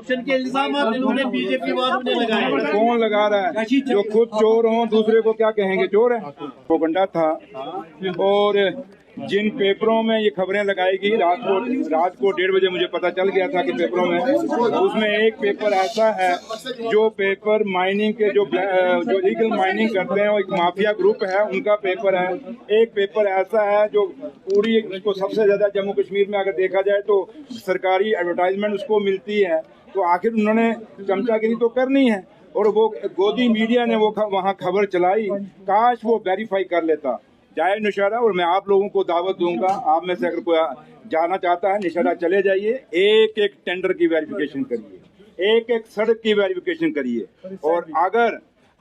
के इल्जाम इन्होंने बीजेपी वालों ने लगाए। कौन लगा रहा है? जो खुद चोर हों दूसरे को क्या कहेंगे? चोर है। प्रोपेगेंडा था। और जिन पेपरों में ये खबरें लगाई गई, रात को 1:30 बजे मुझे पता चल गया था कि पेपरों में, उसमें एक पेपर ऐसा है जो पेपर माइनिंग के जो लीगल माइनिंग करते हैं, वो एक माफिया ग्रुप है, उनका पेपर है। एक पेपर ऐसा है जो पूरी उसको सबसे ज्यादा जम्मू कश्मीर में अगर देखा जाए तो सरकारी एडवर्टाइजमेंट उसको मिलती है। तो आखिर उन्होंने चमचागिरी तो करनी है, और वो गोदी मीडिया ने वो वहाँ खबर चलाई। काश वो वेरीफाई कर लेता। जाए निशारा, और मैं आप लोगों को दावत दूंगा, आप में से अगर कोई जाना चाहता है निशारा चले जाइए, एक एक टेंडर की वेरिफिकेशन करिए, एक एक सड़क की वेरिफिकेशन करिए। और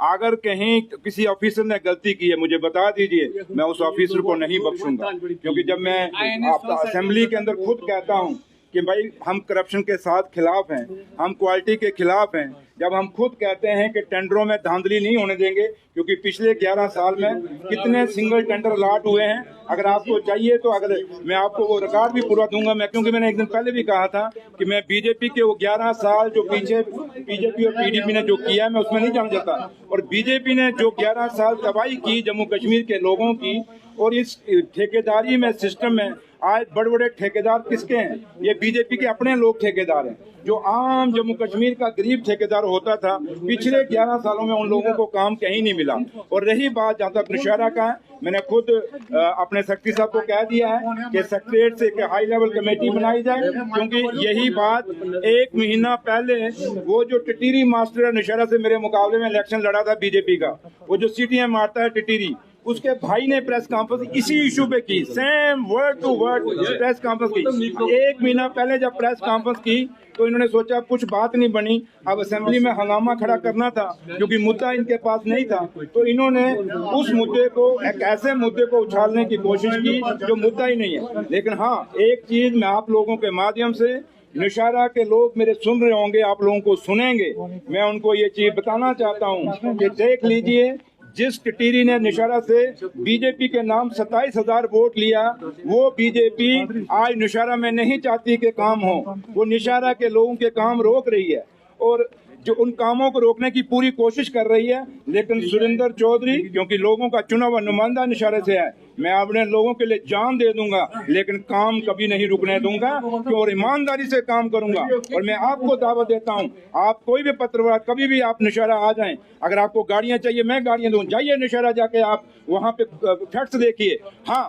अगर कहीं किसी ऑफिसर ने गलती की है मुझे बता दीजिए, मैं उस ऑफिसर को नहीं बख्शूंगा। क्योंकि जब मैं असेंबली के अंदर खुद कहता हूँ कि भाई हम करप्शन के साथ खिलाफ हैं, हम क्वालिटी के खिलाफ हैं, जब हम खुद कहते हैं कि टेंडरों में धांधली नहीं होने देंगे, क्योंकि पिछले 11 साल में कितने सिंगल टेंडर अलॉट हुए हैं, अगर आपको चाहिए तो अगर मैं आपको वो रिकॉर्ड भी पूरा दूंगा। मैं क्योंकि मैंने एक दिन पहले भी कहा था कि मैं बीजेपी के वो 11 साल जो पीछे बीजेपी और पीडीपी ने जो किया मैं उसमें नहीं जाना चाहता। और बीजेपी ने जो 11 साल तबाही की जम्मू कश्मीर के लोगों की, और इस ठेकेदारी में सिस्टम में आज बड़े बड़े ठेकेदार किसके हैं? ये बीजेपी के अपने लोग ठेकेदार हैं। जो आम जम्मू कश्मीर का गरीब ठेकेदार होता था, पिछले 11 सालों में उन लोगों को काम कहीं नहीं मिला। और रही बात जहाँ तक नौशहरा का है, मैंने खुद अपने सेक्रेटरी साहब को कह दिया है कि सेक्रेटरीट से एक हाई लेवल कमेटी बनाई जाए, क्योंकि यही बात 1 महीना पहले वो जो टिटीरी मास्टर है नौशहरा से मेरे मुकाबले में इलेक्शन लड़ा था बीजेपी का, वो जो सीटियां मारता है टिटीरी, उसके भाई ने प्रेस कॉन्फ्रेंस इसी इशू पे की, same word to word press conference की। 1 महीना पहले जब प्रेस कॉन्फ्रेंस की तो इन्होंने सोचा कुछ बात नहीं बनी, अब असेंबली में हंगामा खड़ा करना था क्योंकि मुद्दा इनके पास नहीं था। तो इन्होंने उस मुद्दे को, एक ऐसे मुद्दे को उछालने की कोशिश की जो मुद्दा ही नहीं है। लेकिन हाँ, एक चीज मैं आप लोगों के माध्यम से, नौशहरा के लोग मेरे सुन रहे होंगे, आप लोगों को सुनेंगे, मैं उनको ये चीज बताना चाहता हूँ कि देख लीजिए, जिस टिटीरी ने नौशहरा से बीजेपी के नाम 27,000 वोट लिया, वो बीजेपी आज नौशहरा में नहीं चाहती कि काम हो, वो नौशहरा के लोगों के काम रोक रही है और जो उन कामों को रोकने की पूरी कोशिश कर रही है। लेकिन सुरेंद्र चौधरी, क्योंकि लोगों का चुना हुआ नुमाइंदा नौशहरे से है, मैं अपने लोगों के लिए जान दे दूंगा, लेकिन काम कभी नहीं रुकने दूंगा और ईमानदारी से काम करूंगा। और मैं आपको दावत देता हूं, आप कोई भी पत्रकार कभी भी आप नौशहरा आ जाएं, अगर आपको गाड़ियां चाहिए मैं गाड़ियां दूं, जाइए नौशहरा जाके आप वहां पे फैक्ट्स देखिए। हाँ,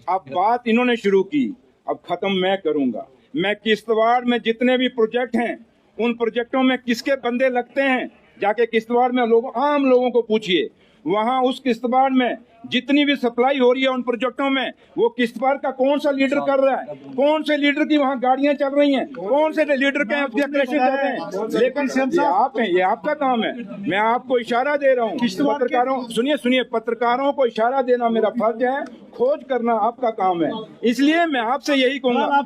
अब बात इन्होंने शुरू की, अब खत्म मैं करूंगा। मैं किश्तवाड़ में जितने भी प्रोजेक्ट हैं, उन प्रोजेक्टों में किसके बंदे लगते हैं, जाके किश्तवाड़ में आम लोगों को पूछिए। वहां उस किश्तवाड़ में जितनी भी सप्लाई हो रही है उन प्रोजेक्टों में, वो किश्तवाड़ का कौन सा लीडर कर रहा है, कौन से लीडर की वहाँ गाड़ियां चल रही हैं, कौन से लीडर के चल रहे हैं। लेकिन आप हैं, ये आपका काम है। मैं आपको इशारा दे रहा हूँ, पत्रकारों, सुनिए, पत्रकारों को इशारा देना मेरा फर्ज है, खोज करना आपका काम है। इसलिए मैं आपसे यही कहूँगा,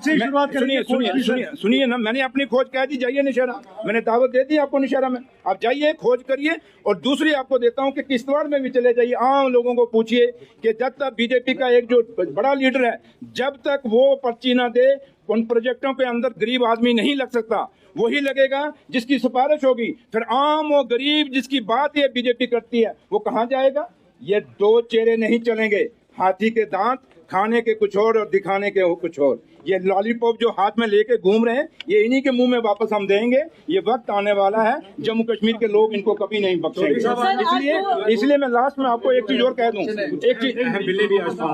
सुनिए ना, मैंने अपनी खोज कह दी, जाइए नौशहरा, मैंने दावत दे दी आपको नौशहरा में, आप जाइए खोज करिए। और दूसरी आपको देता हूँ कि किश्तवाड़ में भी चले जाइए, आम लोगों को पूछिए कि जब तक बीजेपी का एक जो बड़ा लीडर है, जब तक वो पर्ची ना दे, उन प्रोजेक्टों के अंदर गरीब आदमी नहीं लग सकता। वही लगेगा जिसकी सिफारिश होगी, फिर आम और गरीब जिसकी बात ये बीजेपी करती है वो कहाँ जाएगा। ये दो चेहरे नहीं चलेंगे, हाथी के दांत, खाने के कुछ और दिखाने के कुछ और। ये लॉलीपॉप जो हाथ में लेके घूम रहे हैं, ये इन्हीं के मुंह में वापस हम देंगे। ये वक्त आने वाला है, जम्मू कश्मीर के लोग इनको कभी नहीं बख्शेंगे। इसलिए मैं लास्ट में आपको एक चीज और कह दूं, एक चीज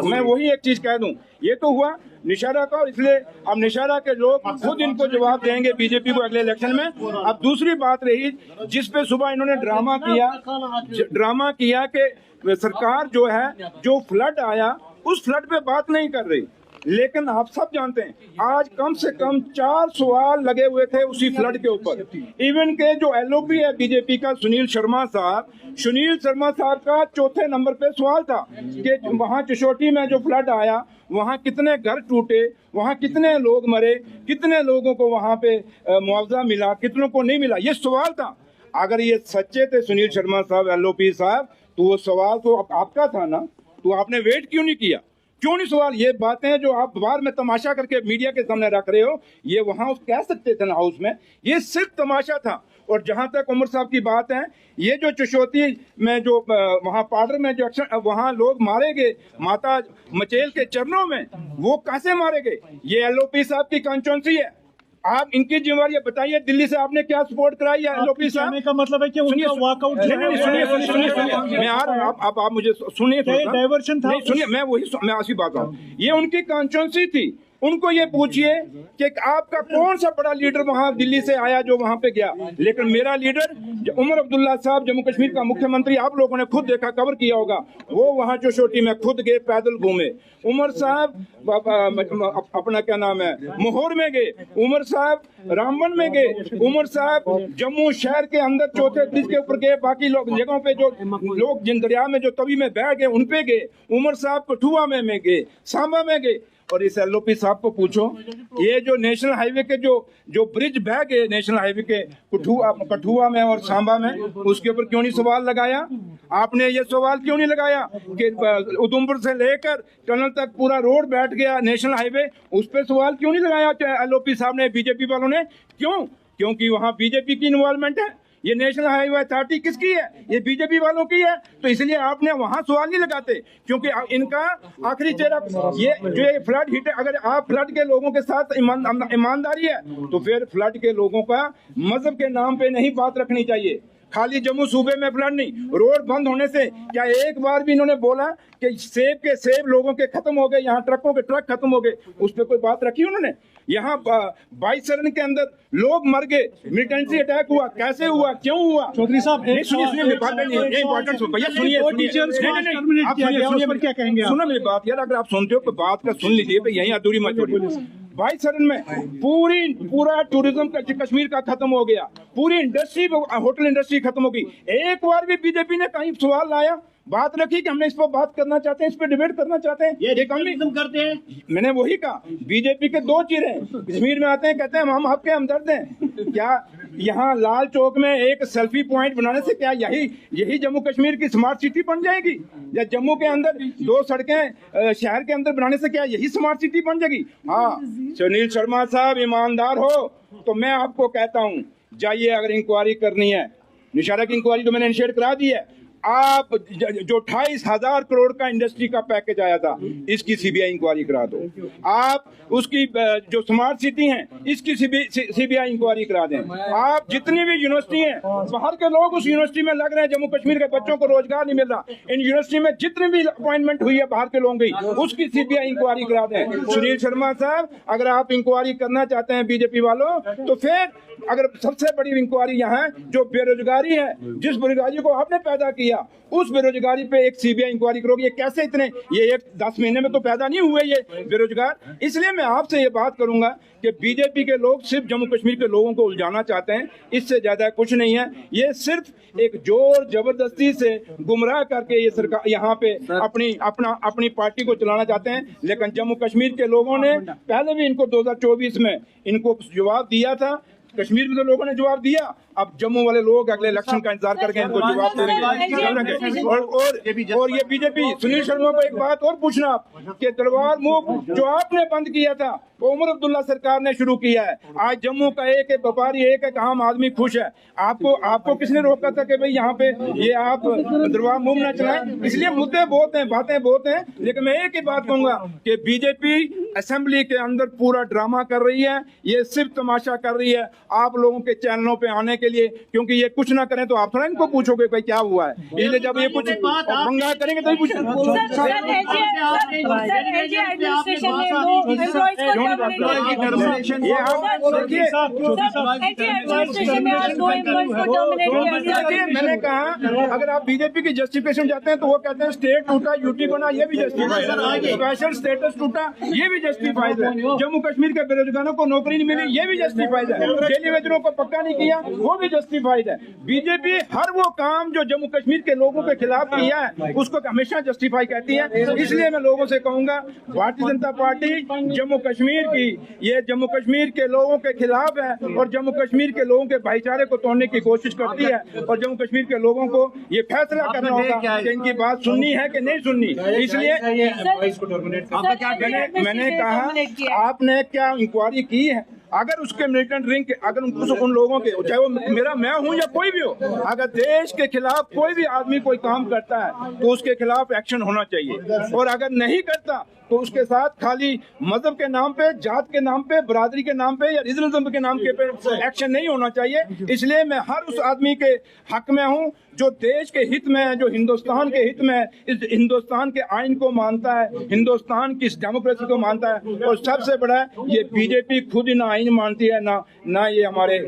मैं वही एक चीज कह दूं, ये तो हुआ नौशहरा का, इसलिए अब नौशहरा के लोग खुद इनको जवाब देंगे बीजेपी को अगले इलेक्शन में। अब दूसरी बात रही, जिस पे सुबह इन्होंने ड्रामा किया कि सरकार जो है, जो फ्लड आया उस फ्लड पे बात नहीं कर रही। लेकिन आप सब जानते हैं, आज कम से कम 4 सवाल लगे हुए थे उसी फ्लड के ऊपर। इवन के जो एलओपी है बीजेपी का सुनील शर्मा साहब का चौथे नंबर पे सवाल था कि वहाँ चशोटी में जो फ्लड आया, वहाँ कितने घर टूटे, वहाँ कितने लोग मरे, कितने लोगों को वहाँ पे मुआवजा मिला, कितनों को नहीं मिला, ये सवाल था। अगर ये सच्चे थे सुनील शर्मा साहब, एलओपी साहब, तो वो सवाल तो आपका था ना, तो आपने वेट क्यों नहीं किया? क्यों नहीं सवाल? ये बातें जो आप बाहर में तमाशा करके मीडिया के सामने रख रहे हो, ये वहां कह सकते थे ना हाउस में, ये सिर्फ तमाशा था। और जहां तक उमर साहब की बात है, ये जो चशोती में जो वहां पाउडर में जो वहां लोग मारे गए माता मचेल के चरणों में, वो कैसे मारे गए? ये एलओपी साहब की कॉन्स्टिट्यूएंसी है। आप इनकी जिम्मेवारी बताइए, दिल्ली से आपने क्या सपोर्ट कराई है एलओपी साहब? का मतलब है कि उनका वॉकआउट सुनिए मैं आप मुझे सुनिए, डाइवर्शन था। सुनिए मैं ऐसी बात हूँ, ये उनकी कॉन्स्टिट्यूएंसी थी। उनको ये पूछिए कि आपका कौन सा बड़ा लीडर वहां दिल्ली से आया जो वहां पे गया। लेकिन मेरा लीडर उमर अब्दुल्ला साहब, जम्मू कश्मीर का मुख्यमंत्री, आप लोगों ने खुद देखा, कवर किया होगा, वो वहां चोटी में खुद गए, पैदल घूमे। उमर साहब अपना क्या नाम है मोहर में गए, उमर साहब रामबन में गए, उमर साहब जम्मू शहर के अंदर चौथे ब्रिज के ऊपर गए, बाकी लोग जगहों पे जो लोग जिन दरिया में जो तवी में बैठ गए उन पे गए। उमर साहब कठुआ में गए, सांबा में गए। और इस एलओपी साहब को पूछो, ये जो नेशनल हाईवे के जो ब्रिज बह गए नेशनल हाईवे के कठुआ में और सांबा में, उसके ऊपर क्यों नहीं सवाल लगाया? आपने ये सवाल क्यों नहीं लगाया कि उधमपुर से लेकर टनल तक पूरा रोड बैठ गया नेशनल हाईवे, उस पर सवाल क्यों नहीं लगाया एलओपी साहब ने, बीजेपी वालों ने? क्यों? क्योंकि वहाँ बीजेपी की इन्वॉल्वमेंट है। ये नेशनल हाईवे अथॉरिटी किसकी है? ये बीजेपी वालों की है। तो इसलिए आपने वहां सवाल नहीं लगाते, क्योंकि इनका आखिरी चेहरा ये जो फ्लड हिट, अगर आप फ्लड के लोगों के साथ ईमानदारी है तो फिर फ्लड के लोगों का मजहब के नाम पे नहीं बात रखनी चाहिए। खाली जम्मू सूबे में फ्लड नहीं, रोड बंद होने से क्या एक बार भी इन्होंने बोला कि सेब के सेब लोगों के खत्म हो गए, यहाँ ट्रकों के ट्रक खत्म हो गए, उस पर कोई बात रखी उन्होंने? यहाँ 22 शरण के अंदर लोग मर गए, मिलिटेंसी अटैक हुआ, कैसे हुआ, क्यों हुआ? चौधरी साहब क्या कहेंगे? सुनो मेरी बात यार, अगर आप सुनते हो तो बात का सुन लीजिए, यहीं अधूरी मत छोड़िए। 22 शरण में पूरा टूरिज्म का कश्मीर का खत्म हो गया, पूरी इंडस्ट्री, होटल इंडस्ट्री खत्म हो गई। एक बार भी बीजेपी ने कहीं सवाल लाया, बात रखी कि हमने इस पर बात करना चाहते हैं, इस पर डिबेट करना चाहते हैं? ये कम करते हैं। मैंने वही कहा, बीजेपी के दो चेहरे हैं, कश्मीर में आते हैं कहते हैं हम आपके हमदर्द हैं। क्या यहाँ लाल चौक में एक सेल्फी पॉइंट बनाने से क्या यही जम्मू कश्मीर की स्मार्ट सिटी बन जाएगी? या जम्मू के अंदर 2 सड़कें शहर के अंदर बनाने से क्या यही स्मार्ट सिटी बन जाएगी? हाँ, सुनील शर्मा साहब ईमानदार हो तो मैं आपको कहता हूँ, जाइए, अगर इंक्वायरी करनी है, निशारा की इंक्वायरी तो मैंने इनिशिएट करा दी है। आप जो 28,000 करोड़ का इंडस्ट्री का पैकेज आया था, इसकी सीबीआई इंक्वायरी करा दो। आप उसकी जो स्मार्ट सिटी हैं, इसकी सीबीआई इंक्वायरी करा दें। आप जितनी भी यूनिवर्सिटी हैं, बाहर के लोग उस यूनिवर्सिटी में लग रहे हैं, जम्मू कश्मीर के बच्चों को रोजगार नहीं मिल रहा, इन यूनिवर्सिटी में जितनी भी अपॉइंटमेंट हुई है बाहर के लोगों की, उसकी सीबीआई इंक्वायरी करा दें। सुनील शर्मा साहब, अगर आप इंक्वायरी करना चाहते हैं बीजेपी वालों, तो फिर अगर सबसे बड़ी इंक्वायरी यहाँ जो बेरोजगारी है, जिस बेरोजगारी को आपने पैदा किया, उस बेरोजगारी पे एक सीबीआई इंक्वायरी करोगे। ये कैसे इतने, ये 10 महीने में तो पैदा नहीं हुए ये बेरोजगार। इसलिए मैं आपसे ये बात करूंगा कि बीजेपी के लोग सिर्फ जम्मू कश्मीर के लोगों को उलझाना चाहते हैं, इससे ज्यादा कुछ नहीं है। ये सिर्फ एक जोर जबरदस्ती से गुमराह करके ये सरकार यहाँ पे अपनी पार्टी को चलाना चाहते हैं। लेकिन जम्मू कश्मीर के लोगों ने पहले भी इनको 2024 में इनको जवाब दिया था, कश्मीर में तो लोगों ने जवाब दिया, अब जम्मू वाले लोग अगले इलेक्शन का इंतजार करके इनको जवाब देंगे। और ये बीजेपी, सुनील शर्मा को एक बात और पूछना आप कि तलवार मुख जो आपने बंद किया था वो उमर अब्दुल्ला सरकार ने शुरू किया है। आज जम्मू का एक व्यापारी, एक आम आदमी खुश है। आपको किसने रोका था कि भाई यहाँ पे ये आप तलवार मुंह न चलाएं? इसलिए मुद्दे बहुत हैं, बातें बहुत हैं, लेकिन मैं एक ही बात कहूंगा कि बीजेपी असेंबली के अंदर पूरा ड्रामा कर रही है, ये सिर्फ तमाशा कर रही है आप लोगों के चैनलों पे आने के लिए, क्योंकि ये कुछ ना करें तो आप थोड़ा इनको पूछोगे भाई क्या हुआ है। इसलिए जब ये कुछ पंगा करेंगे तभी पूछेंगे। मैंने कहा अगर आप बीजेपी की जस्टिफिकेशन जाते हैं तो वो कहते हैं स्टेट टूटा, यूटी बना, ये भी जस्टिफाइड है। स्पेशल स्टेटस टूटा, ये भी जस्टिफाइड है। जम्मू कश्मीर के बेरोजगारों को नौकरी नहीं मिली, ये भी जस्टिफाइड है। निवेदनों को पक्का नहीं किया, वो भी जस्टिफाइड है। बीजेपी हर वो काम जो जम्मू कश्मीर के लोगों के खिलाफ किया है उसको हमेशा जस्टिफाई कहती है। इसलिए मैं लोगों से कहूंगा, भारतीय जनता पार्टी जम्मू कश्मीर की, ये जम्मू कश्मीर के लोगों के खिलाफ है और जम्मू कश्मीर के लोगों के भाईचारे को तोड़ने की कोशिश करती है। और जम्मू कश्मीर के लोगों को ये फैसला करना होगा कि इनकी बात सुननी है कि नहीं सुननी। इसलिए मैंने कहा, आपने क्या इंक्वायरी की है? अगर उसके मिलिटेंट रिंग के, अगर उन लोगों के, चाहे वो मैं हूं या कोई भी हो, अगर देश के खिलाफ कोई भी आदमी कोई काम करता है तो उसके खिलाफ एक्शन होना चाहिए। और अगर नहीं करता तो उसके साथ खाली मजहब के नाम पे, जात के नाम पे, बरादरी के नाम पे या रीजनलिज्म के नाम के पे एक्शन नहीं होना चाहिए। इसलिए मैं हर उस आदमी के हक में हूं जो देश के हित में है, जो हिंदुस्तान के हित में है, इस हिंदुस्तान के आइन को मानता है, हिंदुस्तान की डेमोक्रेसी को मानता है। और सबसे बड़ा ये बीजेपी खुद ही ना आइन मानती है, ना ये हमारे